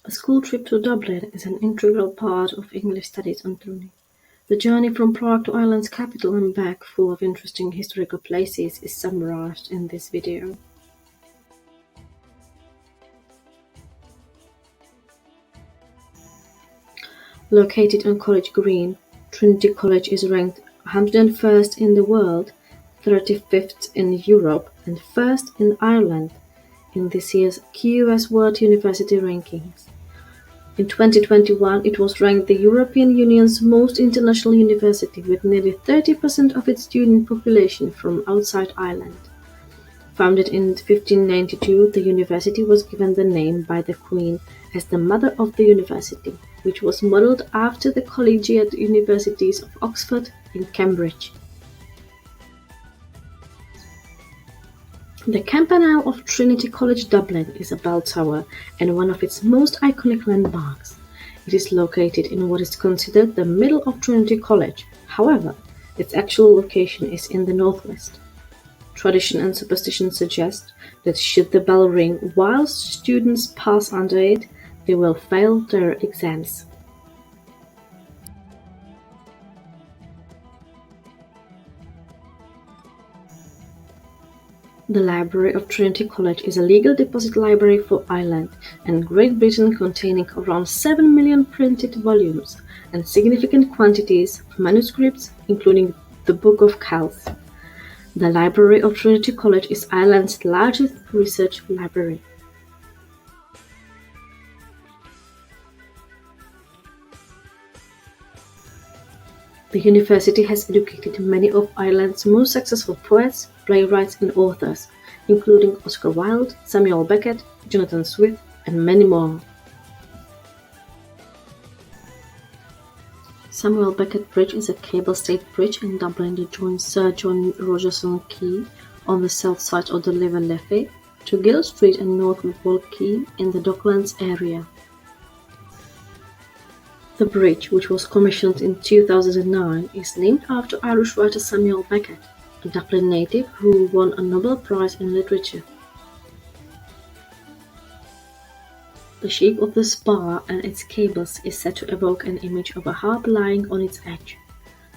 A school trip to Dublin is an integral part of English studies on Trinity. The journey from Prague to Ireland's capital and back, full of interesting historical places, is summarized in this video. Located on College Green, Trinity College is ranked 101st in the world, 35th in Europe, and 1st in Ireland in this year's QS World University Rankings. In 2021, it was ranked the European Union's most international university, with nearly 30% of its student population from outside Ireland. Founded in 1592, the university was given the name by the Queen as the Mother of the University, which was modelled after the collegiate universities of Oxford and Cambridge. The Campanile of Trinity College Dublin is a bell tower and one of its most iconic landmarks. It is located in what is considered the middle of Trinity College. However, its actual location is in the northwest. Tradition and superstition suggest that should the bell ring whilst students pass under it, they will fail their exams. The Library of Trinity College is a legal deposit library for Ireland and Great Britain, containing around 7 million printed volumes and significant quantities of manuscripts, including the Book of Kells. The Library of Trinity College is Ireland's largest research library. The university has educated many of Ireland's most successful poets, playwrights and authors, including Oscar Wilde, Samuel Beckett, Jonathan Swift, and many more. Samuel Beckett Bridge is a cable-stayed bridge in Dublin that joins Sir John Rogerson Quay on the south side of the River Liffey to Gill Street and North Wall Quay in the Docklands area. The bridge, which was commissioned in 2009, is named after Irish writer Samuel Beckett, a Dublin native who won a Nobel Prize in Literature. The shape of the spire and its cables is said to evoke an image of a harp lying on its edge.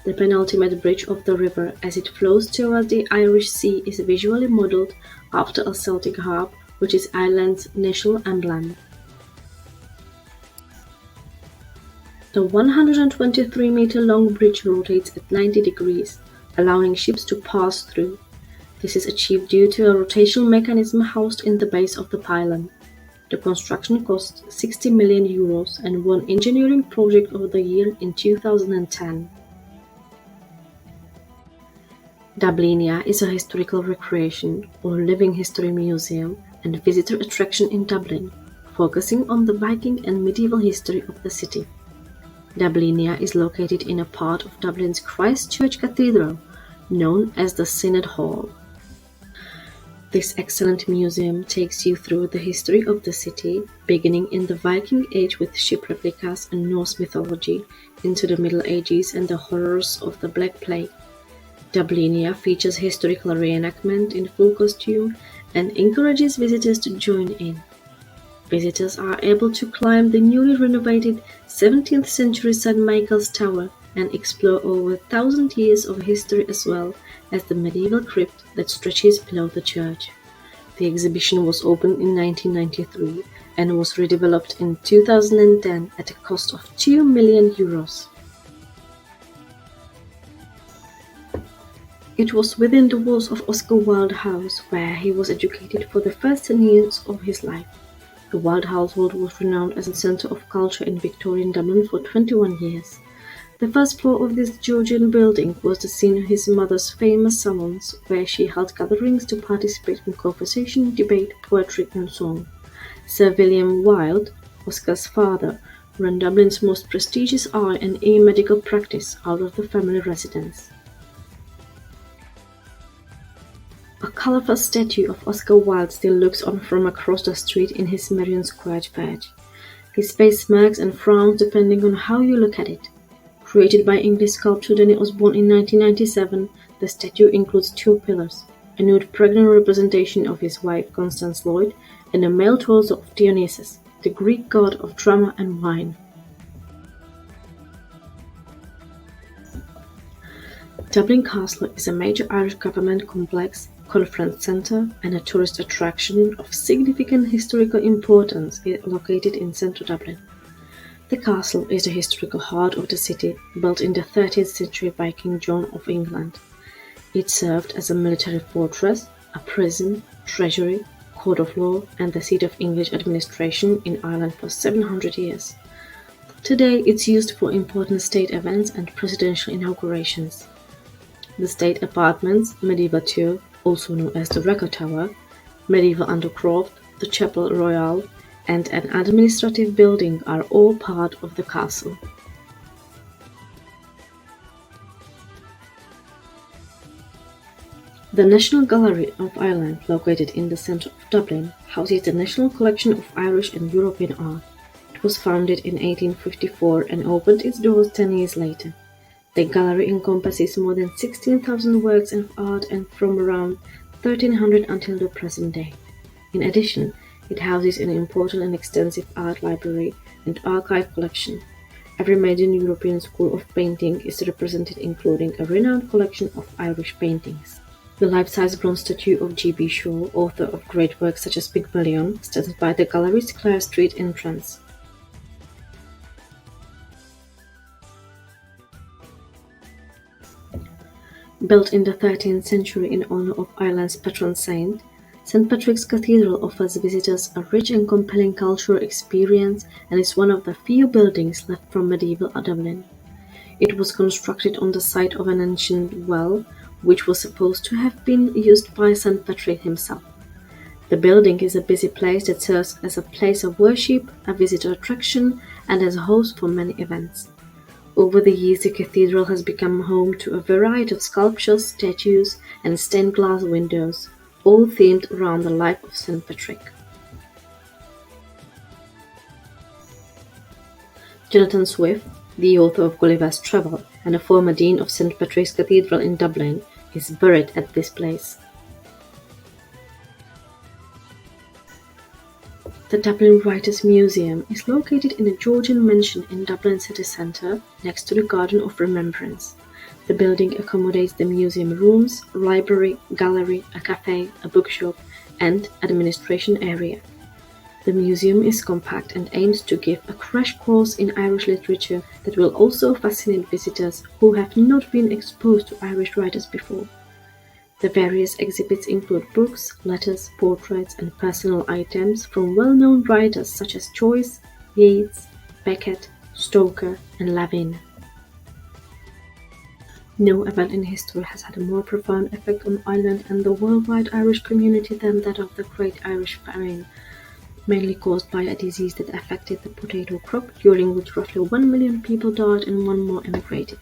The penultimate bridge of the river, as it flows towards the Irish Sea, is visually modelled after a Celtic harp, which is Ireland's national emblem. The 123-meter-long bridge rotates at 90 degrees, allowing ships to pass through. This is achieved due to a rotational mechanism housed in the base of the pylon. The construction cost €60 million and won Engineering Project of the Year in 2010. Dabalinia is a historical recreation or living history museum and visitor attraction in Dublin, focusing on the Viking and medieval history of the city. Dabalinia is located in a part of Dublin's Christ Church Cathedral, known as the Synod Hall. This excellent museum takes you through the history of the city, beginning in the Viking Age with ship replicas and Norse mythology, into the Middle Ages and the horrors of the Black Plague. Dabalinia features historical reenactment in full costume and encourages visitors to join in. Visitors are able to climb the newly renovated 17th century St. Michael's Tower and explore over 1,000 years of history, as well as the medieval crypt that stretches below the church. The exhibition was opened in 1993 and was redeveloped in 2010 at a cost of €2 million. It was within the walls of Oscar Wilde House where he was educated for the first 10 years of his life. The Wilde household was renowned as a centre of culture in Victorian Dublin for 21 years. The first floor of this Georgian building was the scene of his mother's famous salons, where she held gatherings to participate in conversation, debate, poetry and song. Sir William Wilde, Oscar's father, ran Dublin's most prestigious eye and ear medical practice out of the family residence. A colourful statue of Oscar Wilde still looks on from across the street in his Merrion Square church. His face smirks and frowns depending on how you look at it. Created by English sculptor Danny Osborne in 1997, the statue includes 2 pillars, a nude pregnant representation of his wife Constance Lloyd, and a male torso of Dionysus, the Greek god of drama and wine. Dublin Castle is a major Irish government complex, conference centre and a tourist attraction of significant historical importance located in central Dublin. The castle is the historical heart of the city, built in the 13th century by King John of England. It served as a military fortress, a prison, treasury, court of law and the seat of English administration in Ireland for 700 years. Today it's used for important state events and presidential inaugurations. The state apartments, medieval tour, also known as the Record Tower, medieval undercroft, the Chapel Royal, and an administrative building are all part of the castle. The National Gallery of Ireland, located in the centre of Dublin, houses the National Collection of Irish and European art. It was founded in 1854 and opened its doors 10 years later. The gallery encompasses more than 16,000 works of art and from around 1300 until the present day. In addition, it houses an important and extensive art library and archive collection. Every major European school of painting is represented, including a renowned collection of Irish paintings. The life-size bronze statue of G.B. Shaw, author of great works such as Pygmalion, stands by the gallery's Clare Street entrance. Built in the 13th century in honor of Ireland's patron saint, St. Patrick's Cathedral offers visitors a rich and compelling cultural experience and is one of the few buildings left from medieval Dublin. It was constructed on the site of an ancient well, which was supposed to have been used by St. Patrick himself. The building is a busy place that serves as a place of worship, a visitor attraction, and as a host for many events. Over the years, the cathedral has become home to a variety of sculptures, statues, and stained glass windows, all themed around the life of St. Patrick. Jonathan Swift, the author of Gulliver's Travel and a former dean of St. Patrick's Cathedral in Dublin, is buried at this place. The Dublin Writers' Museum is located in a Georgian mansion in Dublin city centre, next to the Garden of Remembrance. The building accommodates the museum rooms, library, gallery, a cafe, a bookshop, and administration area. The museum is compact and aims to give a crash course in Irish literature that will also fascinate visitors who have not been exposed to Irish writers before. The various exhibits include books, letters, portraits, and personal items from well-known writers such as Joyce, Yeats, Beckett, Stoker, and Lavin. No event in history has had a more profound effect on Ireland and the worldwide Irish community than that of the Great Irish Famine, mainly caused by a disease that affected the potato crop, during which roughly 1 million people died and 1 more emigrated.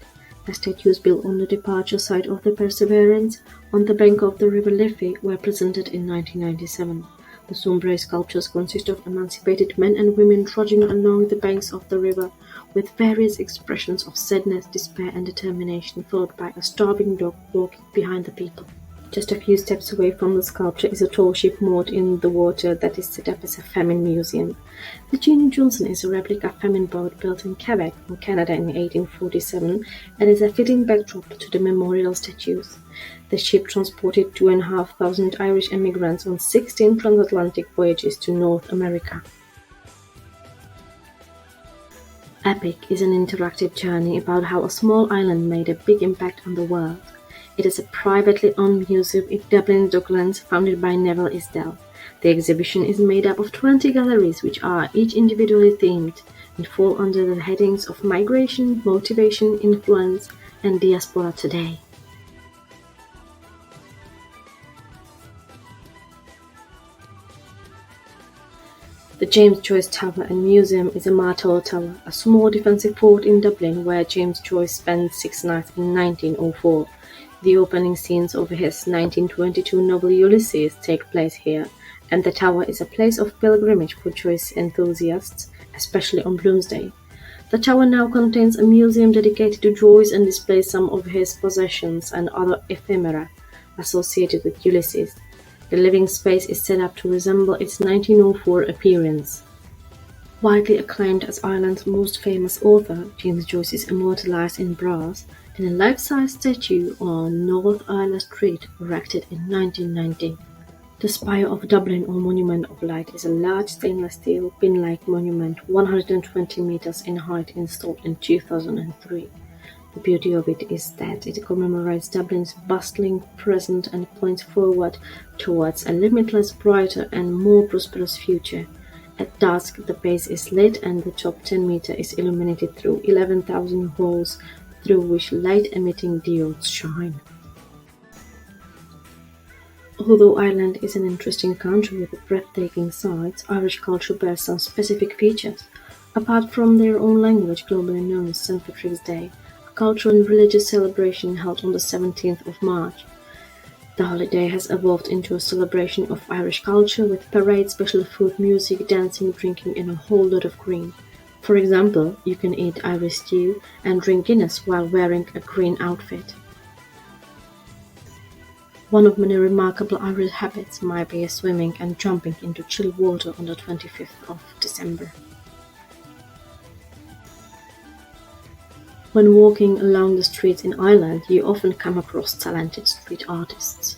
The statues built on the departure site of the Perseverance, on the bank of the River Liffey, were presented in 1997. The Sombre sculptures consist of emancipated men and women trudging along the banks of the river, with various expressions of sadness, despair, and determination, followed by a starving dog walking behind the people. Just a few steps away from the sculpture is a tall ship moored in the water that is set up as a famine museum. The Jeannie Johnson is a replica famine boat built in Quebec, in Canada in 1847 and is a fitting backdrop to the memorial statues. The ship transported 2,500 Irish emigrants on 16 transatlantic voyages to North America. Epic is an interactive journey about how a small island made a big impact on the world. It is a privately owned museum in Dublin Docklands founded by Neville Isdell. The exhibition is made up of 20 galleries which are each individually themed and fall under the headings of Migration, Motivation, Influence, and Diaspora Today. The James Joyce Tower and Museum is a Martello Tower, a small defensive fort in Dublin where James Joyce spent 6 nights in 1904. The opening scenes of his 1922 novel Ulysses take place here, and the tower is a place of pilgrimage for Joyce enthusiasts, especially on Bloomsday. The tower now contains a museum dedicated to Joyce and displays some of his possessions and other ephemera associated with Ulysses. The living space is set up to resemble its 1904 appearance. Widely acclaimed as Ireland's most famous author, James Joyce is immortalised in brass in a life-size statue on North Isla Street erected in 1990. The Spire of Dublin, or Monument of Light, is a large stainless steel pin-like monument 120 metres in height installed in 2003. The beauty of it is that it commemorates Dublin's bustling present and points forward towards a limitless brighter and more prosperous future. At dusk, the base is lit and the top 10 metres is illuminated through 11,000 holes through which light-emitting diodes shine. Although Ireland is an interesting country with breathtaking sights, Irish culture bears some specific features. Apart from their own language, globally known as St. Patrick's Day, a cultural and religious celebration held on the 17th of March, the holiday has evolved into a celebration of Irish culture with parades, special food, music, dancing, drinking, and a whole lot of green. For example, you can eat Irish stew and drink Guinness while wearing a green outfit. One of many remarkable Irish habits might be swimming and jumping into chilled water on the 25th of December. When walking along the streets in Ireland, you often come across talented street artists.